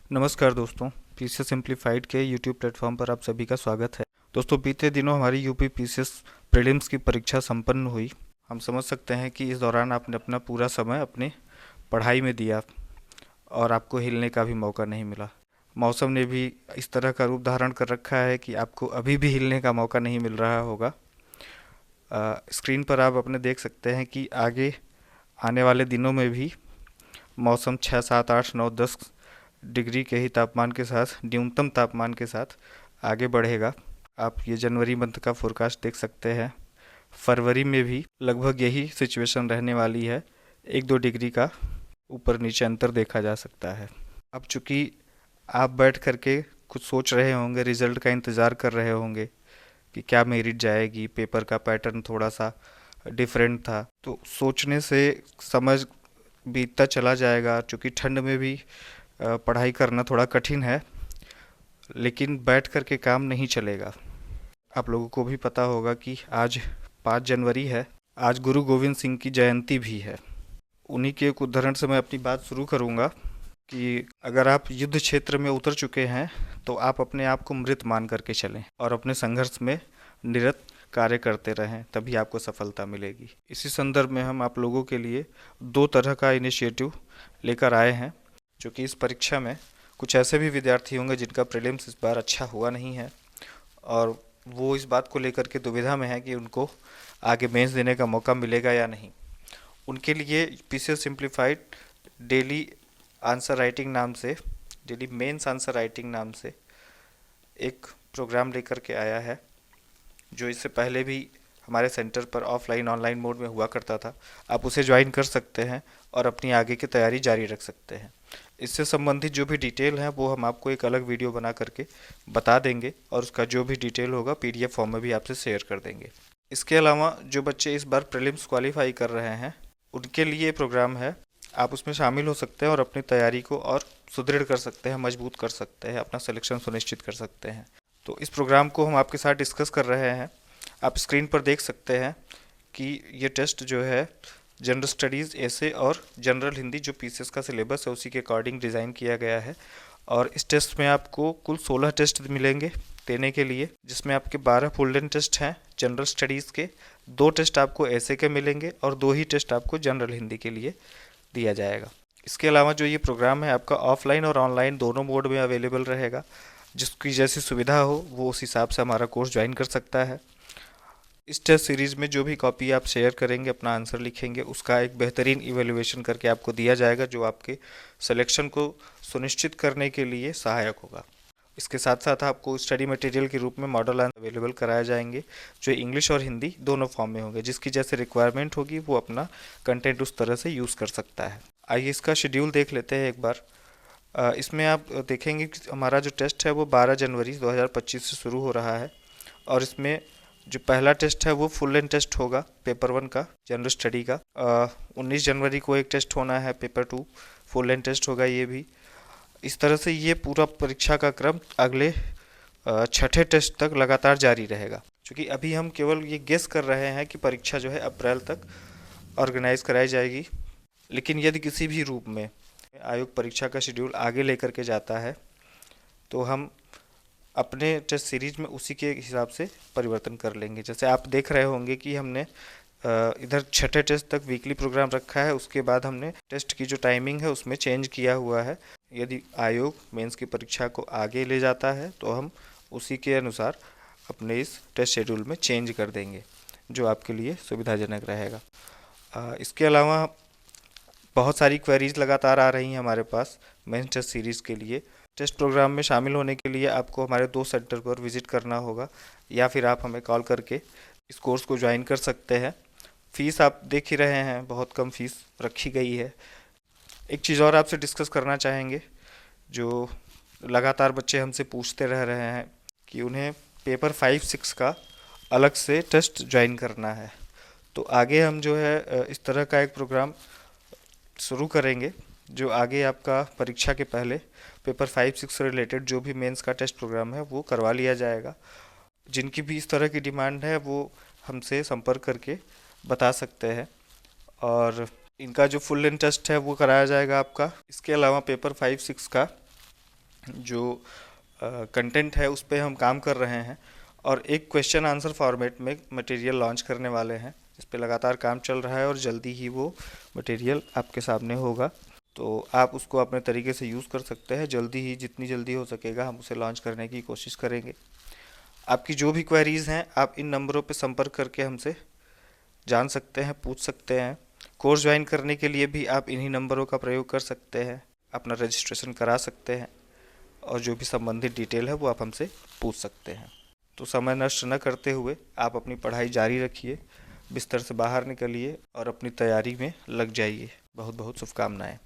नमस्कार दोस्तों, PCS simplified के यूट्यूब प्लेटफॉर्म पर आप सभी का स्वागत है। दोस्तों, बीते दिनों हमारी यूपी पीसीएस प्रीलिम्स की परीक्षा संपन्न हुई। हम समझ सकते हैं कि इस दौरान आपने अपना पूरा समय अपने पढ़ाई में दिया और आपको हिलने का भी मौका नहीं मिला। मौसम ने भी इस तरह का रूप धारण कर रखा है कि आपको अभी भी हिलने का मौका नहीं मिल रहा होगा। स्क्रीन पर आप अपने देख सकते हैं कि आगे आने वाले दिनों में भी मौसम 6, 7, 8, 9, 10 डिग्री के ही तापमान के साथ, न्यूनतम तापमान के साथ आगे बढ़ेगा। आप ये जनवरी मंथ का फोरकास्ट देख सकते हैं। फरवरी में भी लगभग यही सिचुएशन रहने वाली है। 1-2 डिग्री का ऊपर नीचे अंतर देखा जा सकता है। अब चूंकि आप बैठ करके कुछ सोच रहे होंगे, रिजल्ट का इंतज़ार कर रहे होंगे कि क्या मेरिट जाएगी, पेपर का पैटर्न थोड़ा सा डिफरेंट था, तो सोचने से समझ बीतता चला जाएगा। चूँकि ठंड में भी पढ़ाई करना थोड़ा कठिन है, लेकिन बैठ कर के काम नहीं चलेगा। आप लोगों को भी पता होगा कि आज 5 जनवरी है। आज गुरु गोविंद सिंह की जयंती भी है। उन्हीं के एक उदाहरण से मैं अपनी बात शुरू करूंगा कि अगर आप युद्ध क्षेत्र में उतर चुके हैं तो आप अपने आप को मृत मान करके चलें और अपने संघर्ष में निरत कार्य करते रहें, तभी आपको सफलता मिलेगी। इसी संदर्भ में हम आप लोगों के लिए 2 तरह का इनिशिएटिव लेकर आए हैं, जो कि इस परीक्षा में कुछ ऐसे भी विद्यार्थी होंगे जिनका प्रीलिम्स इस बार अच्छा हुआ नहीं है और वो इस बात को लेकर के दुविधा में है कि उनको आगे मेंस देने का मौका मिलेगा या नहीं। उनके लिए PCS simplified daily answer writing नाम से, डेली मेंस आंसर राइटिंग नाम से एक प्रोग्राम लेकर के आया है, जो इससे पहले भी हमारे सेंटर पर ऑफलाइन ऑनलाइन मोड में हुआ करता था। आप उसे ज्वाइन कर सकते हैं और अपनी आगे की तैयारी जारी रख सकते हैं। इससे संबंधित जो भी डिटेल है वो हम आपको एक अलग वीडियो बना करके बता देंगे और उसका जो भी डिटेल होगा पीडीएफ फॉर्म में भी आपसे शेयर कर देंगे। इसके अलावा जो बच्चे इस बार प्रीलिम्स क्वालिफाई कर रहे हैं उनके लिए प्रोग्राम है। आप उसमें शामिल हो सकते हैं और अपनी तैयारी को और सुदृढ़ कर सकते हैं, मजबूत कर सकते हैं, अपना सिलेक्शन सुनिश्चित कर सकते हैं। तो इस प्रोग्राम को हम आपके साथ डिस्कस कर रहे हैं। आप स्क्रीन पर देख सकते हैं कि ये टेस्ट जो है जनरल स्टडीज़, ऐसे और जनरल हिंदी जो पीसीएस का सिलेबस है उसी के अकॉर्डिंग डिज़ाइन किया गया है। और इस टेस्ट में आपको कुल 16 टेस्ट मिलेंगे देने के लिए, जिसमें आपके 12 फुल लेंथ टेस्ट हैं जनरल स्टडीज़ के, 2 टेस्ट आपको ऐसे के मिलेंगे और 2 ही टेस्ट आपको जनरल हिंदी के लिए दिया जाएगा। इसके अलावा जो ये प्रोग्राम है आपका ऑफलाइन और ऑनलाइन दोनों मोड में अवेलेबल रहेगा। जिसकी जैसी सुविधा हो वो उस हिसाब से हमारा कोर्स ज्वाइन कर सकता है। इस टेस्ट सीरीज़ में जो भी कॉपी आप शेयर करेंगे, अपना आंसर लिखेंगे, उसका एक बेहतरीन इवेल्युएशन करके आपको दिया जाएगा, जो आपके सिलेक्शन को सुनिश्चित करने के लिए सहायक होगा। इसके साथ साथ आपको स्टडी मटेरियल के रूप में मॉडल आंसर अवेलेबल कराए जाएंगे, जो इंग्लिश और हिंदी दोनों फॉर्म में होंगे। जिसकी जैसे रिक्वायरमेंट होगी वो अपना कंटेंट उस तरह से यूज़ कर सकता है। आइए इसका शेड्यूल देख लेते हैं एक बार। इसमें आप देखेंगे कि हमारा जो टेस्ट है वो 12 जनवरी 2025 से शुरू हो रहा है और इसमें जो पहला टेस्ट है वो फुल लेंथ टेस्ट होगा पेपर 1 का, जनरल स्टडी का। 19 जनवरी को एक टेस्ट होना है, पेपर 2 फुल लेंथ टेस्ट होगा ये भी। इस तरह से ये पूरा परीक्षा का क्रम अगले छठे टेस्ट तक लगातार जारी रहेगा। क्योंकि अभी हम केवल ये गेस कर रहे हैं कि परीक्षा जो है अप्रैल तक ऑर्गेनाइज कराई जाएगी, लेकिन यदि किसी भी रूप में आयोग परीक्षा का शेड्यूल आगे लेकर के जाता है तो हम अपने टेस्ट सीरीज में उसी के हिसाब से परिवर्तन कर लेंगे। जैसे आप देख रहे होंगे कि हमने इधर छठे टेस्ट तक वीकली प्रोग्राम रखा है, उसके बाद हमने टेस्ट की जो टाइमिंग है उसमें चेंज किया हुआ है। यदि आयोग मेंस की परीक्षा को आगे ले जाता है तो हम उसी के अनुसार अपने इस टेस्ट शेड्यूल में चेंज कर देंगे, जो आपके लिए सुविधाजनक रहेगा। इसके अलावा बहुत सारी क्वेरीज लगातार आ रही हैं हमारे पास मेंस टेस्ट सीरीज़ के लिए। टेस्ट प्रोग्राम में शामिल होने के लिए आपको हमारे 2 सेंटर पर विज़िट करना होगा या फिर आप हमें कॉल करके इस कोर्स को ज्वाइन कर सकते हैं। फ़ीस आप देख ही रहे हैं, बहुत कम फीस रखी गई है। एक चीज़ और आपसे डिस्कस करना चाहेंगे, जो लगातार बच्चे हमसे पूछते रह रहे हैं कि उन्हें पेपर 5-6 का अलग से टेस्ट ज्वाइन करना है। तो आगे हम जो है इस तरह का एक प्रोग्राम शुरू करेंगे, जो आगे आपका परीक्षा के पहले पेपर 5-6 से रिलेटेड जो भी मेंस का टेस्ट प्रोग्राम है वो करवा लिया जाएगा। जिनकी भी इस तरह की डिमांड है वो हमसे संपर्क करके बता सकते हैं और इनका जो फुल लेंथ टेस्ट है वो कराया जाएगा आपका। इसके अलावा पेपर 5-6 का जो कंटेंट है उस पे हम काम कर रहे हैं, और एक क्वेश्चन आंसर फॉर्मेट में मटेरियल लॉन्च करने वाले हैं। इस पे लगातार काम चल रहा है और जल्दी ही वो मटेरियल आपके सामने होगा, तो आप उसको अपने तरीके से यूज़ कर सकते हैं। जल्दी ही, जितनी जल्दी हो सकेगा हम उसे लॉन्च करने की कोशिश करेंगे। आपकी जो भी क्वेरीज़ हैं आप इन नंबरों पे संपर्क करके हमसे जान सकते हैं, पूछ सकते हैं। कोर्स ज्वाइन करने के लिए भी आप इन्हीं नंबरों का प्रयोग कर सकते हैं, अपना रजिस्ट्रेशन करा सकते हैं, और जो भी संबंधित डिटेल है वो आप हमसे पूछ सकते हैं। तो समय नष्ट न करते हुए आप अपनी पढ़ाई जारी रखिए, बिस्तर से बाहर निकलिए और अपनी तैयारी में लग जाइए। बहुत बहुत शुभकामनाएं।